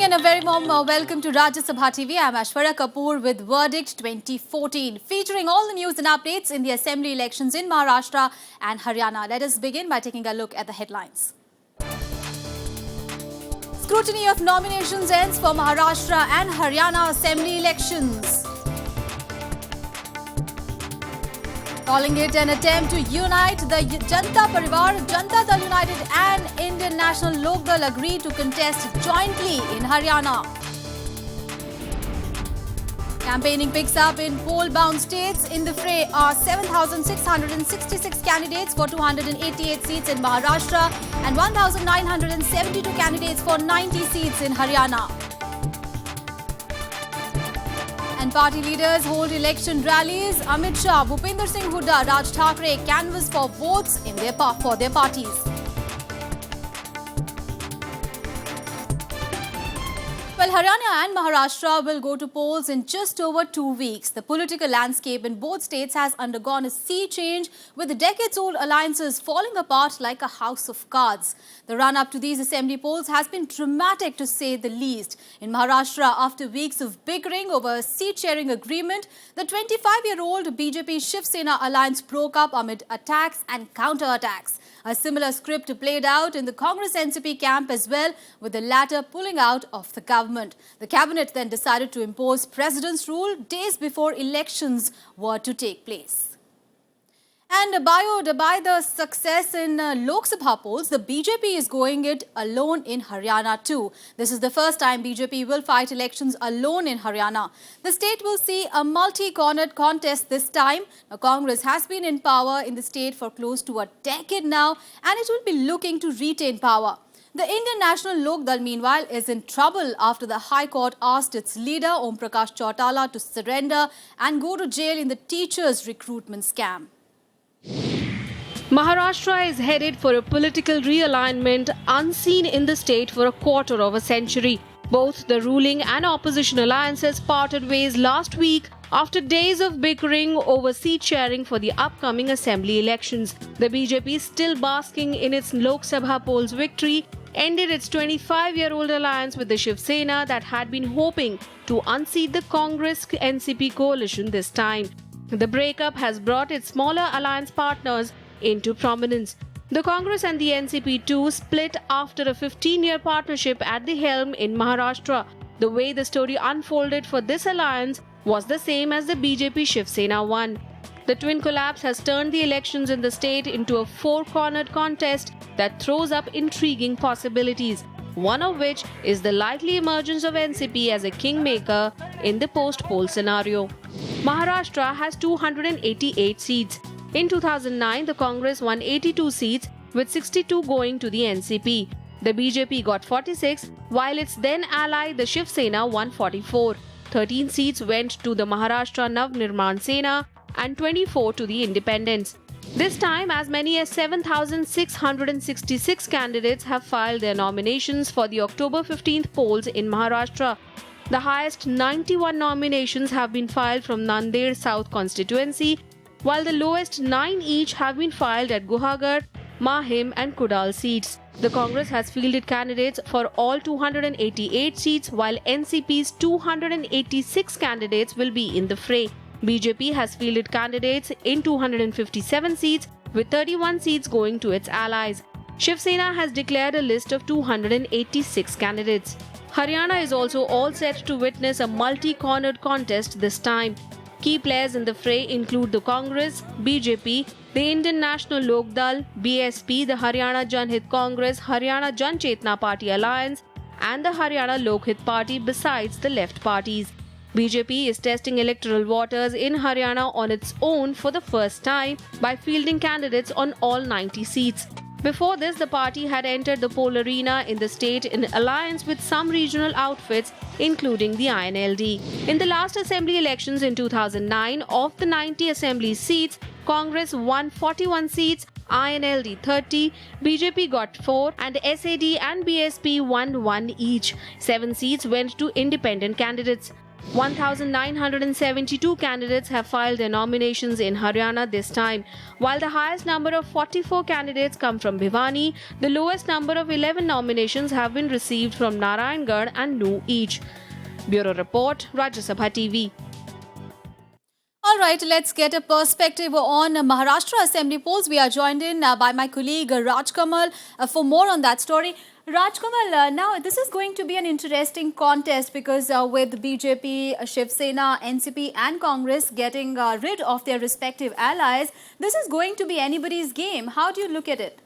evening and a very warm welcome to Rajya Sabha TV. I'm Aishwarya Kapoor with Verdict 2014, featuring all the news and updates in the assembly elections in Maharashtra and Haryana. Let us begin by taking a look at the headlines. Scrutiny of nominations ends for Maharashtra and Haryana assembly elections. Calling it an attempt to unite, the Janata Parivar, Janata Dal United and Indian National Lok Dal agreed to contest jointly in Haryana. Campaigning picks up in poll-bound states. In the fray are 7,666 candidates for 288 seats in Maharashtra and 1,972 candidates for 90 seats in Haryana. And party leaders hold election rallies. Amit Shah, Bhupinder Singh Hooda, Raj Thackeray canvass for votes for their parties. Well, Haryana and Maharashtra will go to polls in just over 2 weeks. The political landscape in both states has undergone a sea change, with decades-old alliances falling apart like a house of cards. The run-up to these assembly polls has been dramatic, to say the least. In Maharashtra, after weeks of bickering over a seat-sharing agreement, the 25-year-old BJP-Shiv Sena alliance broke up amid attacks and counter-attacks. A similar script played out in the Congress-NCP camp as well, with the latter pulling out of the government. The cabinet then decided to impose President's rule days before elections were to take place. And by the success in Lok Sabha polls, the BJP is going it alone in Haryana too. This is the first time BJP will fight elections alone in Haryana. The state will see a multi-cornered contest this time. Now, Congress has been in power in the state for close to a decade now, and it will be looking to retain power. The Indian National Lok Dal, meanwhile, is in trouble after the High Court asked its leader, Om Prakash Chautala, to surrender and go to jail in the teachers' recruitment scam. Maharashtra is headed for a political realignment unseen in the state for a quarter of a century. Both the ruling and opposition alliances parted ways last week after days of bickering over seat sharing for the upcoming assembly elections. The BJP, still basking in its Lok Sabha polls victory, ended its 25-year-old alliance with the Shiv Sena that had been hoping to unseat the Congress-NCP coalition this time. The breakup has brought its smaller alliance partners into prominence. The Congress and the NCP too split after a 15-year partnership at the helm in Maharashtra. The way the story unfolded for this alliance was the same as the BJP Shiv Sena one. The twin collapse has turned the elections in the state into a four-cornered contest that throws up intriguing possibilities, one of which is the likely emergence of NCP as a kingmaker in the post-poll scenario. Maharashtra has 288 seats. In 2009, the Congress won 82 seats, with 62 going to the NCP. The BJP got 46, while its then ally, the Shiv Sena, won 44. 13 seats went to the Maharashtra Nav Nirman Sena and 24 to the independents. This time, as many as 7,666 candidates have filed their nominations for the October 15th polls in Maharashtra. The highest 91 nominations have been filed from Nanded South constituency, while the lowest 9 each have been filed at Guhagar, Mahim and Kudal seats. The Congress has fielded candidates for all 288 seats, while NCP's 286 candidates will be in the fray. BJP has fielded candidates in 257 seats, with 31 seats going to its allies. Shiv Sena has declared a list of 286 candidates. Haryana is also all set to witness a multi-cornered contest this time. Key players in the fray include the Congress, BJP, the Indian National Lok Dal, BSP, the Haryana Janhit Congress, Haryana Jan Chetna Party Alliance, and the Haryana Lokhit Party, besides the left parties. BJP is testing electoral waters in Haryana on its own for the first time by fielding candidates on all 90 seats. Before this, the party had entered the poll arena in the state in alliance with some regional outfits, including the INLD. In the last assembly elections in 2009, of the 90 assembly seats, Congress won 41 seats, INLD 30, BJP got 4, and SAD and BSP won 1 each. 7 seats went to independent candidates. 1,972 candidates have filed their nominations in Haryana this time. While the highest number of 44 candidates come from Bhiwani, the lowest number of 11 nominations have been received from Narayangarh and Nuh each. Bureau Report, Rajya Sabha TV. All right, let's get a perspective on Maharashtra Assembly polls. We are joined in by my colleague Raj Kamal for more on that story. Raj Kamal, now this is going to be an interesting contest because with BJP, Shiv Sena, NCP and Congress getting rid of their respective allies, this is going to be anybody's game. How do you look at it?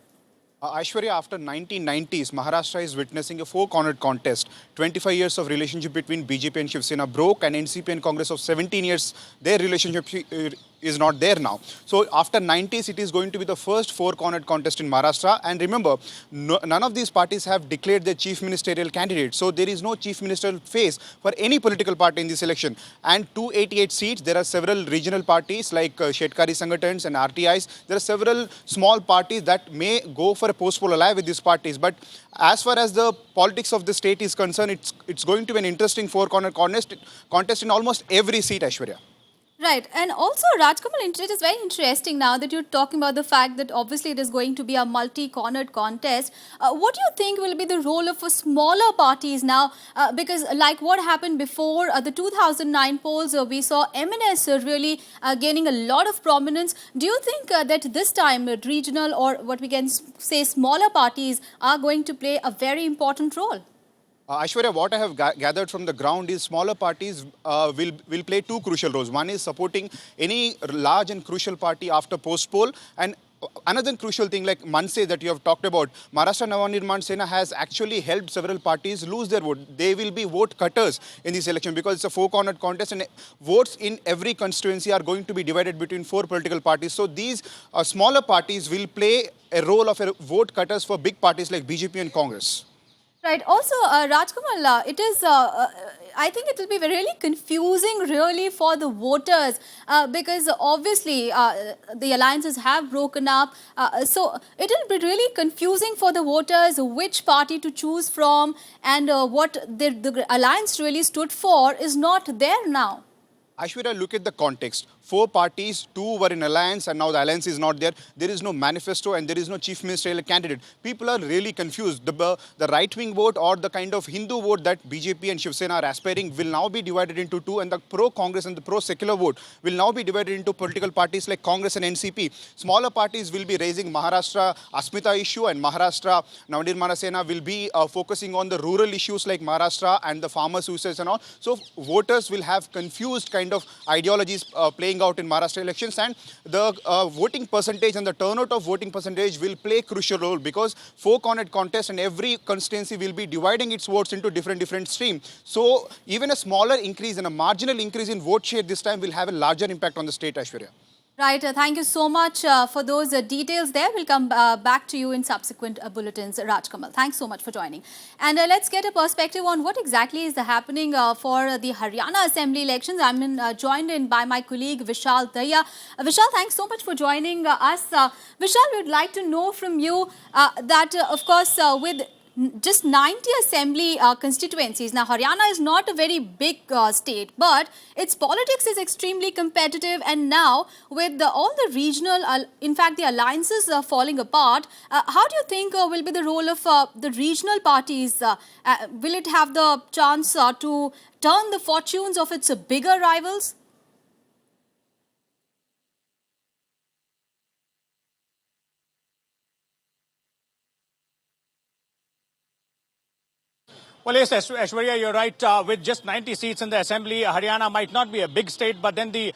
Aishwarya, after 1990s, Maharashtra is witnessing a four-cornered contest. 25 years of relationship between BJP and Shiv Sena broke, and NCP and Congress of 17 years, their relationship is not there now. So after 90s, it is going to be the first four-cornered contest in Maharashtra. And remember, none of these parties have declared their chief ministerial candidate. So there is no chief ministerial face for any political party in this election. And 288 seats, there are several regional parties like Shetkari Sangatans and RTIs. There are several small parties that may go for a post-poll ally with these parties. But as far as the politics of the state is concerned, it's going to be an interesting four-cornered contest in almost every seat, Aishwarya. Right. And also, Raj Kamal, it is very interesting now that you're talking about the fact that obviously it is going to be a multi-cornered contest. What do you think will be the role of smaller parties now? Because like what happened before the 2009 polls, we saw MNS really gaining a lot of prominence. Do you think that this time regional or what we can say smaller parties are going to play a very important role? Aishwarya, what I have gathered from the ground is smaller parties will play two crucial roles. One is supporting any large and crucial party after post-poll, and another crucial thing like Manse that you have talked about, Maharashtra Navnirman Sena has actually helped several parties lose their vote. They will be vote cutters in this election because it's a four-cornered contest and votes in every constituency are going to be divided between four political parties. So these smaller parties will play a role of a vote cutters for big parties like BJP and Congress. Right. Also, Raj Kamal, it is, I think it will be really confusing really for the voters because obviously the alliances have broken up. So it will be really confusing for the voters which party to choose from, and what the alliance really stood for is not there now. Aishwarya, look at the context. Four parties, two were in alliance and now the alliance is not there. There is no manifesto and there is no chief ministerial candidate. People are really confused. The right-wing vote or the kind of Hindu vote that BJP and Shiv Sena are aspiring will now be divided into two, and the pro-Congress and the pro-secular vote will now be divided into political parties like Congress and NCP. Smaller parties will be raising Maharashtra Asmita issue, and Maharashtra Navnirman Sena will be focusing on the rural issues like Maharashtra and the farmer suicides and all. So voters will have confused kind of ideologies playing out in Maharashtra elections, and the voting percentage and the turnout of voting percentage will play a crucial role because four-cornered contest and every constituency will be dividing its votes into different streams. So even a smaller increase and a marginal increase in vote share this time will have a larger impact on the state, Aishwarya. Right. Thank you so much for those details there. We'll come back to you in subsequent bulletins, Raj Kamal. Thanks so much for joining. And let's get a perspective on what exactly is happening for the Haryana Assembly elections. I'm joined in by my colleague Vishal Daya. Vishal, thanks so much for joining us. Vishal, we'd like to know from you that, of course, with just 90 assembly constituencies. Now, Haryana is not a very big state, but its politics is extremely competitive. And now, with all the regional, in fact, the alliances falling apart, how do you think will be the role of the regional parties? Will it have the chance to turn the fortunes of its bigger rivals? Well, yes, Aishwarya, you're right. With just 90 seats in the assembly, Haryana might not be a big state, but then the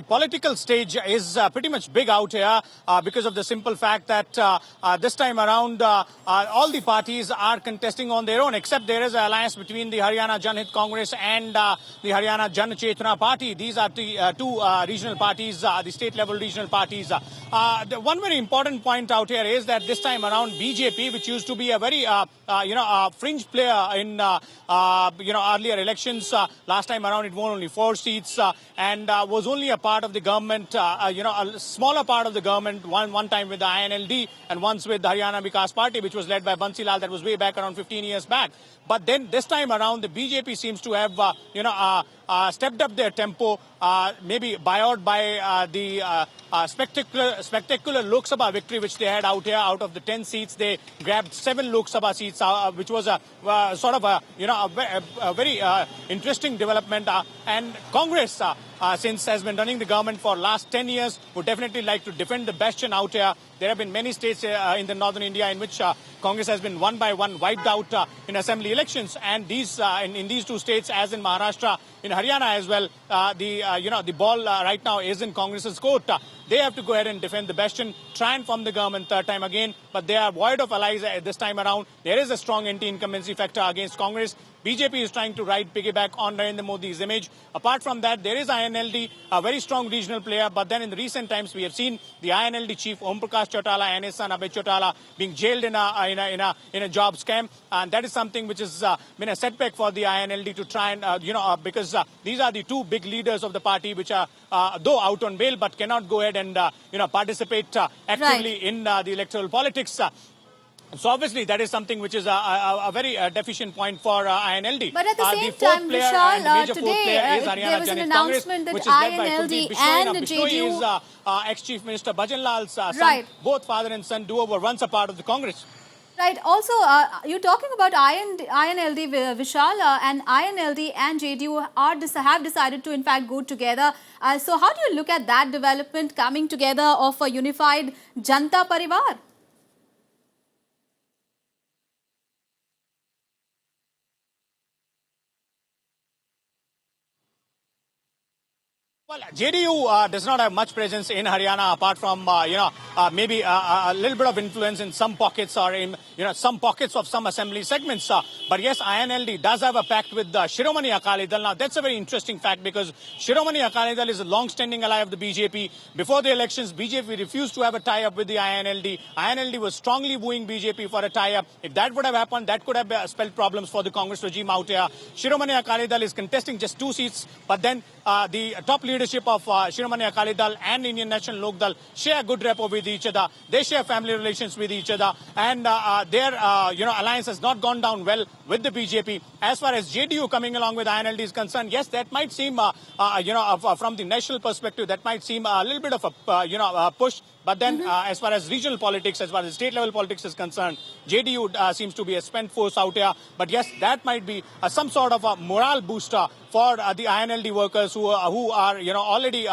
political stage is pretty much big out here because of the simple fact that this time around, all the parties are contesting on their own, except there is an alliance between the Haryana Janhit Congress and the Haryana Jan Chetna Party. These are the two regional parties, the state-level regional parties. The one very important point out here is that this time around, BJP, which used to be a very, fringe player in earlier elections. Last time around, it won only 4 seats and was only a part of the government. A smaller part of the government. One time with the INLD and once with the Haryana Vikas Party, which was led by Bansi Lal. That was way back around 15 years back. But then this time around, the BJP seems to have stepped up their tempo, maybe buoyed by the spectacular Lok Sabha victory which they had out here. Out of the 10 seats, they grabbed 7 Lok Sabha seats, which was a very interesting development. And Congress, since has been running the government for last 10 years, would definitely like to defend the bastion out here. There have been many states in the northern India in which Congress has been one by one wiped out in assembly elections, and these in these 2 states, as in Maharashtra, in Haryana as well, the ball right now is in Congress's court. They have to go ahead and defend the bastion, try and form the government third time again, but they are void of allies this time around. There is a strong anti-incumbency factor against Congress. BJP is trying to ride piggyback on Narendra Modi's image. Apart from that, there is INLD, a very strong regional player. But then in the recent times, we have seen the INLD chief Om Prakash Chautala and his son Abhay Chautala being jailed in a job scam, and that is something which has been a setback for the INLD to try and because these are the 2 big leaders of the party which are though out on bail but cannot go ahead and participate actively in the electoral politics. So obviously that is something which is a very deficient point for INLD. But at the same time, Vishal, today there was an announcement that INLD and JDU is ex-Chief Minister Bhajan Lal's son. Right. Both father and son were once a part of the Congress. Right. Also, you're talking about INLD, Vishal, and INLD and JDU have decided to, in fact, go together. So how do you look at that development coming together of a unified Janta Parivar? Well, JDU does not have much presence in Haryana apart from, maybe a little bit of influence in some pockets or in, some pockets of some assembly segments. But yes, INLD does have a pact with Shiromani Akali Dal. Now, that's a very interesting fact because Shiromani Akali Dal is a long-standing ally of the BJP. Before the elections, BJP refused to have a tie-up with the INLD. INLD was strongly wooing BJP for a tie-up. If that would have happened, that could have spelled problems for the Congress regime out here. Shiromani Akali Dal is contesting just 2 seats, but then the top leadership of Shiromani Akali Dal and Indian National Lok Dal share good rapport with each other. They share family relations with each other, and their alliance has not gone down well with the BJP. As far as JDU coming along with INLD is concerned, yes, that might seem, from the national perspective, that might seem a little bit of a push. But then, as far as regional politics, as far as state level politics is concerned, JDU seems to be a spent force out here. But yes, that might be some sort of a morale booster for the INLD workers who are already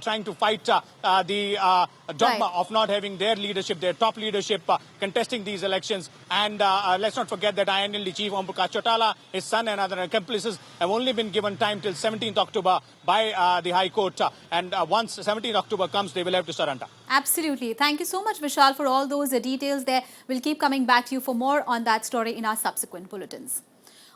trying to fight the dogma of not having their leadership, their top leadership, contesting these elections. And let's not forget that INLD chief Om Prakash Chautala, his son and other accomplices have only been given time till 17th October by the High Court. And once 17th October comes, they will have to surrender. Absolutely. Thank you so much, Vishal, for all those details there. We'll keep coming back to you for more on that story in our subsequent bulletins.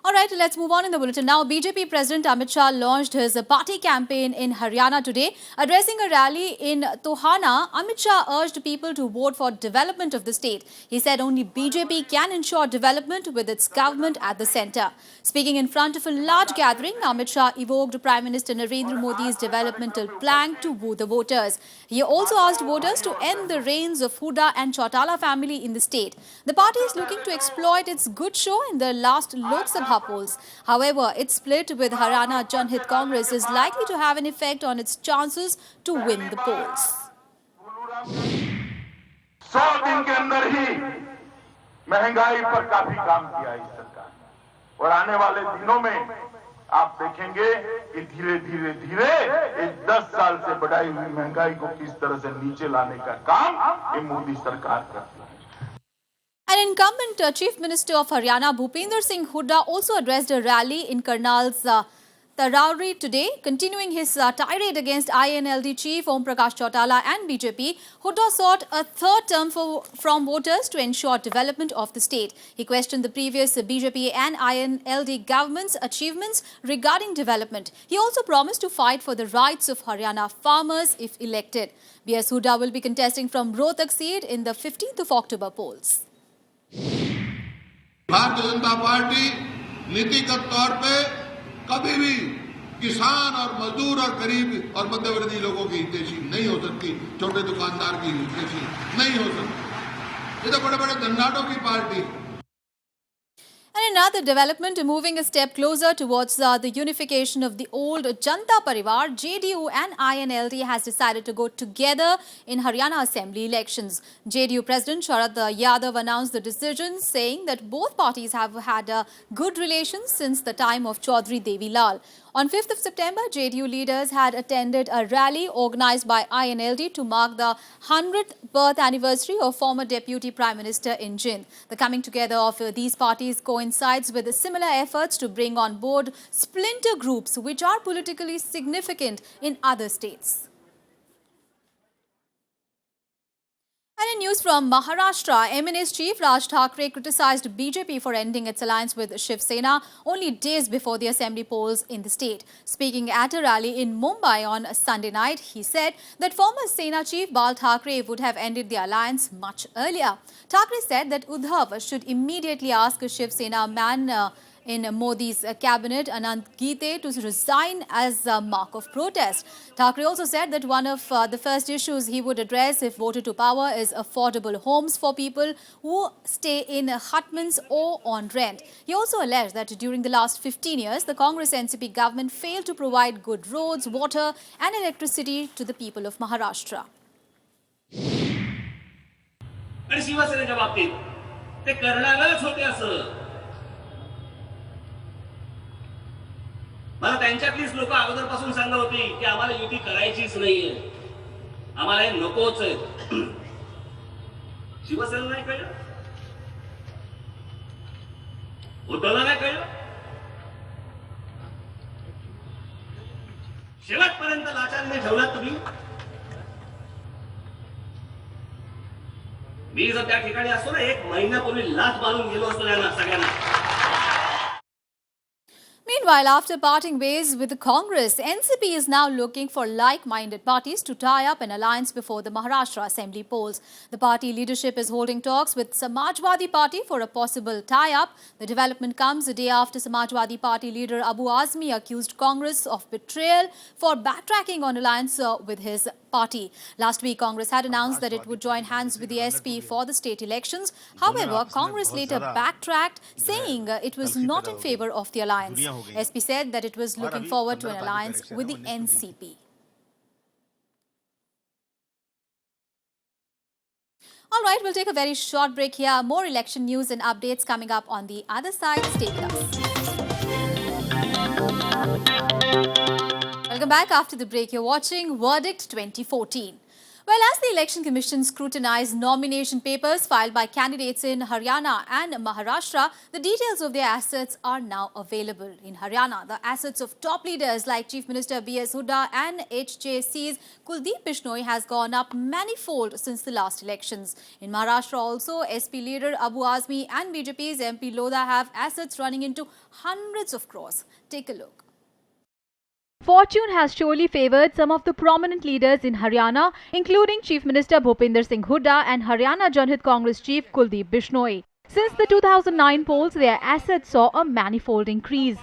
All right, let's move on in the bulletin now. BJP President Amit Shah launched his party campaign in Haryana today. Addressing a rally in Tohana, Amit Shah urged people to vote for development of the state. He said only BJP can ensure development with its government at the centre. Speaking in front of a large gathering, Amit Shah evoked Prime Minister Narendra Modi's developmental plan to woo the voters. He also asked voters to end the reigns of Huda and Chautala family in the state. The party is looking to exploit its good show in the last Lok Sabha polls. However, its split with Haryana Janhit Congress is likely to have an effect on its chances to win the polls. 100 दिन के अंदर ही महंगाई पर काफी काम किया है इस सरकार और आने वाले दिनों में आप देखेंगे कि धीरे धीरे धीरे इस 10 साल से बढ़ाई हुई महंगाई को किस तरह से नीचे लाने का काम ये मोदी सरकार करती है. An incumbent Chief Minister of Haryana, Bhupinder Singh Hooda, also addressed a rally in Karnal's Tarauri today. Continuing his tirade against INLD Chief Om Prakash Chautala and BJP, Hooda sought a third term from voters to ensure development of the state. He questioned the previous BJP and INLD government's achievements regarding development. He also promised to fight for the rights of Haryana farmers if elected. BS Hooda will be contesting from Rohtak seat in the 15th of October polls. Bharatiya Janata party नीतिगत तौर पे कभी भी किसान और मजदूर और गरीब और मध्यवर्गीय लोगों की हितैषी नहीं हो सकती, छोटे दुकानदार की हितैषी नहीं हो सकती। ये तो बड़े बड़े धन्नाटों की पार्टी है। And another development moving a step closer towards the unification of the old Janta Parivar, JDU and INLD has decided to go together in Haryana Assembly elections. JDU President Sharad Yadav announced the decision, saying that both parties have had good relations since the time of Chaudhry Devi Lal. On 5th of September, JDU leaders had attended a rally organized by INLD to mark the 100th birth anniversary of former Deputy Prime Minister in Jind. The coming together of these parties coincides with similar efforts to bring on board splinter groups which are politically significant in other states. And in news from Maharashtra, MNA's chief Raj Thackeray criticized BJP for ending its alliance with Shiv Sena only days before the assembly polls in the state. Speaking at a rally in Mumbai on Sunday night, he said that former Sena chief Bal Thackeray would have ended the alliance much earlier. Thackeray said that Uddhav should immediately ask Shiv Sena man in Modi's cabinet, Anand Gite, to resign as a mark of protest. Thackeray also said that one of the first issues he would address if voted to power is affordable homes for people who stay in hutments or on rent. He also alleged that during the last 15 years, the Congress-NCP government failed to provide good roads, water and electricity to the people of Maharashtra. आणि शिवसेनेच्या बाबतीत ते करणारच होते असं मला त्यांच्यातलीच लोक अगोदरपासून सांगत होती की आम्हाला युती करायचीच नाहीये, आम्हाला हे नकोच आहे. शिवसेना नाही कळलं, उद्धवला नाही कळलं, शेवटपर्यंत लाचारीने ठेवलात तुम्ही. मी जर त्या ठिकाणी असतो ना, एक महिन्यापूर्वी लाच मारून गेलो असतो त्यांना सगळ्यांना. Meanwhile, after parting ways with the Congress, NCP is now looking for like-minded parties to tie up an alliance before the Maharashtra Assembly polls. The party leadership is holding talks with Samajwadi Party for a possible tie-up. The development comes a day after Samajwadi Party leader Abu Azmi accused Congress of betrayal for backtracking on alliance with his party. Last week, Congress had announced that it would join hands with the SP for the state elections. However, Congress later backtracked, saying it was not in favor of the alliance. SP said that it was looking forward to an alliance with the NCP. All right, we'll take a very short break here. More election news and updates coming up on the other side. Stay with us. Welcome back. After the break, you're watching Verdict 2014. Well, as the Election Commission scrutinized nomination papers filed by candidates in Haryana and Maharashtra, the details of their assets are now available. In Haryana, the assets of top leaders like Chief Minister B.S. Hooda and HJC's Kuldeep Bishnoi has gone up manifold since the last elections. In Maharashtra also, SP leader Abu Azmi and BJP's MP Lodha have assets running into hundreds of crores. Take a look. Fortune has surely favoured some of the prominent leaders in Haryana, including Chief Minister Bhupinder Singh Hooda and Haryana Janhit Congress Chief Kuldeep Bishnoi. Since the 2009 polls, their assets saw a manifold increase.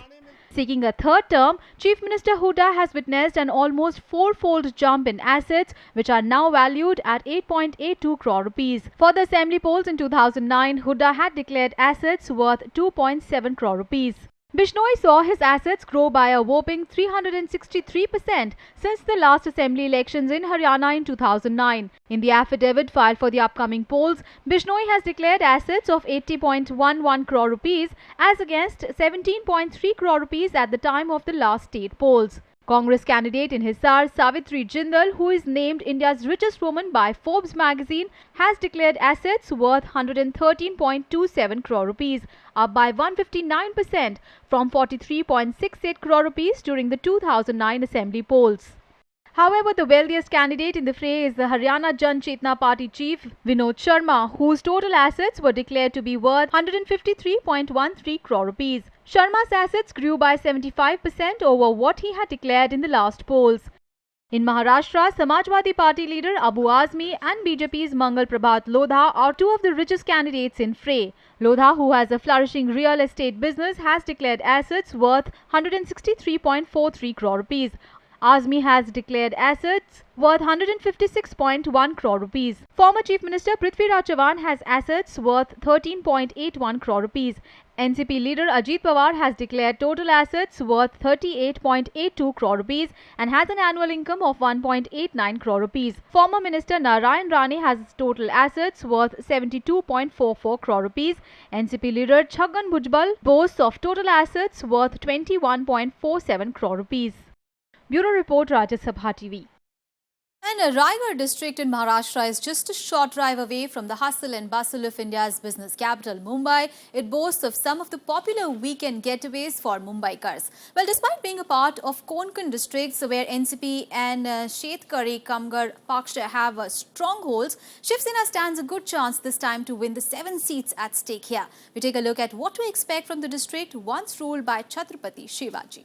Seeking a third term, Chief Minister Hooda has witnessed an almost four-fold jump in assets, which are now valued at 8.82 crore rupees. For the assembly polls in 2009, Hooda had declared assets worth 2.7 crore rupees. Bishnoi saw his assets grow by a whopping 363% since the last assembly elections in Haryana in 2009. In the affidavit filed for the upcoming polls, Bishnoi has declared assets of 80.11 crore rupees as against 17.3 crore rupees at the time of the last state polls. Congress candidate in Hisar, Savitri Jindal, who is named India's richest woman by Forbes magazine, has declared assets worth 113.27 crore rupees, up by 159% from 43.68 crore rupees during the 2009 assembly polls. However, the wealthiest candidate in the fray is the Haryana Jan Chetna Party chief Vinod Sharma, whose total assets were declared to be worth 153.13 crore rupees. Sharma's assets grew by 75% over what he had declared in the last polls. In Maharashtra, Samajwadi Party leader Abu Azmi and BJP's Mangal Prabhat Lodha are two of the richest candidates in fray. Lodha, who has a flourishing real estate business, has declared assets worth 163.43 crore rupees. Azmi has declared assets worth 156.1 crore rupees. Former Chief Minister Prithviraj Chavan has assets worth 13.81 crore rupees. NCP leader Ajit Pawar has declared total assets worth 38.82 crore rupees and has an annual income of 1.89 crore rupees. Former Minister Narayan Rane has total assets worth 72.44 crore rupees. NCP leader Chhagan Bhujbal boasts of total assets worth 21.47 crore rupees. Bureau Report, Rajya Sabha TV. And Rajya district in Maharashtra is just a short drive away from the hustle and bustle of India's business capital, Mumbai. It boasts of some of the popular weekend getaways for Mumbaikars. Well, despite being a part of Konkan districts where NCP and Shetkari Kamgar Paksha have strongholds, Shiv Sena stands a good chance this time to win the 7 seats at stake here. We take a look at what to expect from the district once ruled by Chhatrapati Shivaji.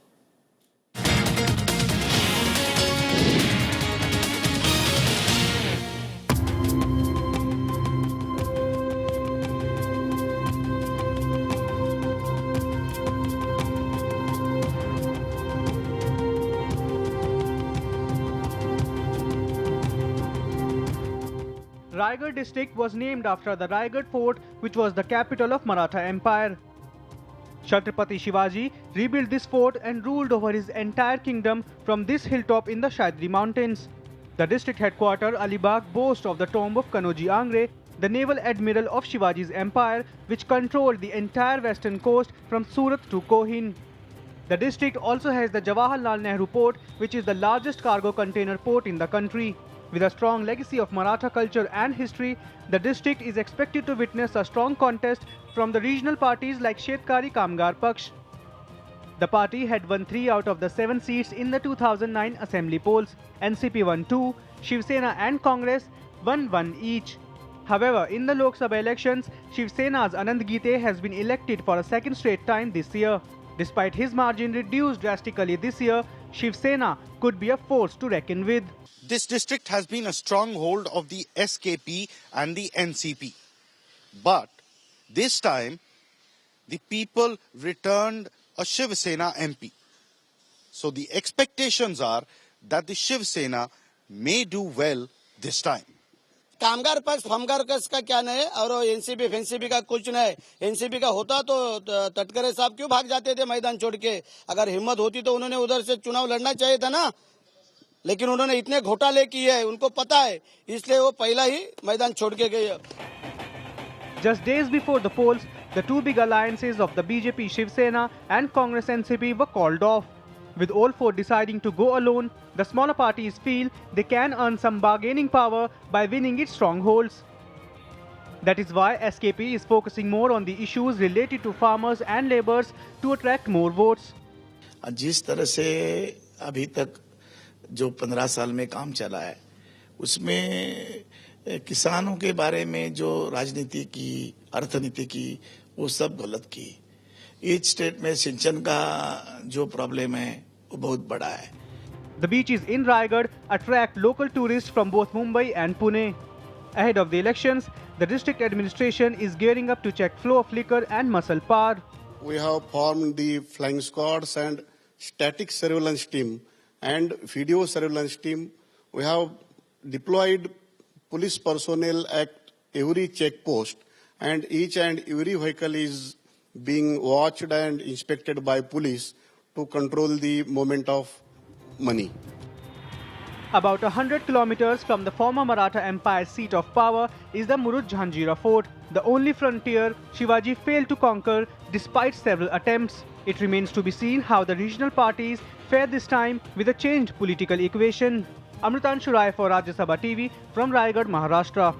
Raigad district was named after the Raigad fort, which was the capital of Maratha Empire. Chhatrapati Shivaji rebuilt this fort and ruled over his entire kingdom from this hilltop in the Shaidri mountains. The district headquarters Alibag boasts of the tomb of Kanoji Angre, the naval admiral of Shivaji's empire, which controlled the entire western coast from Surat to Kohin. The district also has the Jawaharlal Nehru port, which is the largest cargo container port in the country. With a strong legacy of Maratha culture and history, the district is expected to witness a strong contest from the regional parties like Shetkari Kamgar Paksh. The party had won 3 out of the 7 seats in the 2009 assembly polls. NCP won 2, Shiv Sena and Congress won 1 each. However, in the Lok Sabha elections, Shiv Sena's Anand Gite has been elected for a second straight time this year. Despite his margin reduced drastically this year, Shiv Sena could be a force to reckon with. This district has been a stronghold of the SKP and the NCP. But this time, the people returned a Shiv Sena MP. So the expectations are that the Shiv Sena may do well this time. कामगार पक्ष फमगार पक्ष का क्या नहीं और NCP फेंसीपी का कुछ नहीं. एनसीपी का होता तो तटकरे साहब क्यों भाग जाते थे मैदान छोड़ के. अगर हिम्मत होती तो उन्होंने उधर से चुनाव लड़ना चाहिए था ना. लेकिन उन्होंने इतने घोटाले किए हैं, उनको पता है, इसलिए वो पहला ही मैदान छोड़ के गए. Just days before the polls, the two big alliances of the BJP Shiv Sena and Congress NCP were called off. With all four deciding to go alone, the smaller parties feel they can earn some bargaining power by winning its strongholds. That is why SKP is focusing more on the issues related to farmers and laborers to attract more votes. जिस तरह से अभी तक जो 15 साल में काम चला है, उसमें किसानों के बारे में जो राजनीति की, अर्थनीति की, वो सब गलत की. ईच स्टेट में सिंचन का जो प्रॉब्लम है वो बहुत बड़ा है. The beaches in Raigad attract local tourists from both Mumbai and Pune. Ahead of the elections, the district administration is gearing up to check flow of liquor and muscle power. We have formed the flying squads and static surveillance team and video surveillance team. We have deployed police personnel at every checkpost, and each and every vehicle is being watched and inspected by police to control the movement of money. About 100 kilometers from the former Maratha Empire's seat of power is the Murud Jhanjira fort, the only frontier Shivaji failed to conquer despite several attempts. It remains to be seen how the regional parties fare this time with a changed political equation. Amritanshu Rai for Rajya Sabha TV from Raigad, Maharashtra.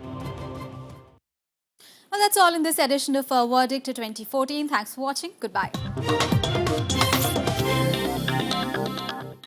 Well, that's all in this edition of Verdict 2014. Thanks for watching. Goodbye.